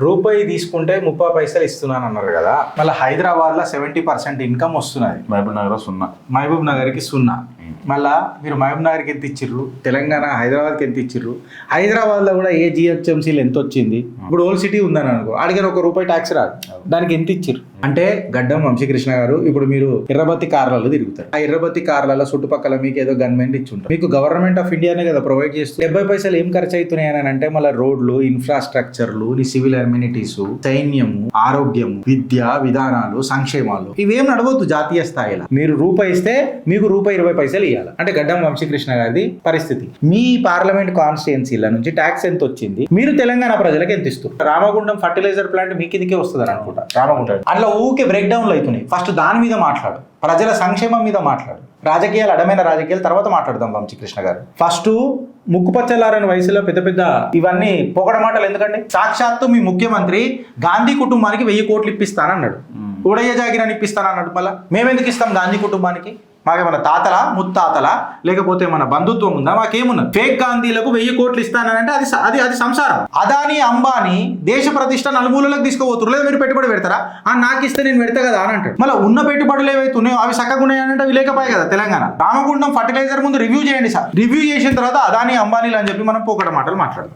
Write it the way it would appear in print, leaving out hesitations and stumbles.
రూపాయి తీసుకుంటే 30 పైసలు ఇస్తున్నాను అన్నారు కదా, మళ్ళీ హైదరాబాద్ లో 70% ఇన్కమ్ వస్తున్నది, మహబూబ్ నగర్ 0, మహబూబ్ నగర్కి 0. మళ్ళా మీరు మహబూబ్ నగర్కి ఎంత ఇచ్చిర్రు, తెలంగాణ హైదరాబాద్కి ఎంత ఇచ్చిర్రు, హైదరాబాద్లో కూడా ఏ జిహెచ్ఎంసీలు ఎంత వచ్చింది. ఇప్పుడు ఓల్డ్ సిటీ ఉందని అనుకో, అడిగిన ₹1 ట్యాక్స్ రాదు, దానికి ఎంత ఇచ్చిర్రు. అంటే గడ్డం వంశీకృష్ణ గారు, ఇప్పుడు మీరు ఎర్రబత్తి కార్లలో తిరుగుతారు, ఆ ఎర్రబత్తి కార్లలో చుట్టుపక్కల మీకు ఏదో గన్మెన్ ఇచ్చుంటారు, మీకు గవర్నమెంట్ ఆఫ్ ఇండియానే కదా ప్రొవైడ్ చేస్తుంది. 70 పైసలు ఏం ఖర్చు అవుతున్నాయి అని అంటే మళ్ళీ రోడ్లు, ఇన్ఫ్రాస్ట్రక్చర్లు, నీ సివిల్ అమ్యూనిటీస్, సైన్యము, ఆరోగ్యము, విద్య విధానాలు, సంక్షేమాలు ఇవేం నడవద్దు జాతీయ స్థాయిలో. మీరు రూపాయి ఇస్తే మీకు ₹20 ఇవ్వాలి. అంటే గడ్డం వంశీకృష్ణ గారి పరిస్థితి. మీ పార్లమెంట్ కాన్స్టిట్యుయెన్సీల నుంచి ట్యాక్స్ ఎంత వచ్చింది, మీరు తెలంగాణ ప్రజలకు ఎంత ఇస్తారు. రామగుండం ఫర్టిలైజర్ ప్లాంట్ మీ కిందకే వస్తుంది అనుకుంటా, రామగుండం. అట్లా ఊకే బ్రేక్ డౌన్లు అవుతున్నాయి. ఫస్ట్ దాని మీద మాట్లాడు, ప్రజల సంక్షేమం మీద మాట్లాడు. రాజకీయాలు, అడమైన రాజకీయాలు తర్వాత మాట్లాడదాం వంశీకృష్ణ గారు. ఫస్ట్ ముక్కుపచ్చలారని వయసులో పెద్ద పెద్ద ఇవన్నీ పొగడ మాటలు ఎందుకండి. సాక్షాత్తు మీ ముఖ్యమంత్రి గాంధీ కుటుంబానికి 1000 కోట్లు ఇప్పిస్తానన్నాడు, ఉడయ్య జాగిరాన్ని ఇప్పిస్తానన్నాడు. మళ్ళీ మేమెందుకు ఇస్తాం గాంధీ కుటుంబానికి? మాకేమన్నా తాతల ముత్తాతల లేకపోతే మన బంధుత్వం ఉందా? మాకేమున్నది? ఫేక్ గాంధీలకు 1000 కోట్లు ఇస్తానంటే అది సంసారం. అదాని అంబానీ దేశ ప్రతిష్ట నలుమూలలకు తీసుకుపోతున్నారు. లేదా మీరు పెట్టుబడి పెడతారా? నాకు ఇస్తే నేను పెడతా కదా అని అంటాడు. మళ్ళీ ఉన్న పెట్టుబడులు ఏవైతే ఉన్నాయో అవి చక్కగా ఉన్నాయంటే అవి లేకపోయాయి కదా తెలంగాణ. రామగుండం ఫర్టిలైజర్ ముందు రివ్యూ చేయండి సార్. రివ్యూ చేసిన తర్వాత అదాని అంబానీలు అని చెప్పి మనం పోకడ మాటలు మాట్లాడదాం.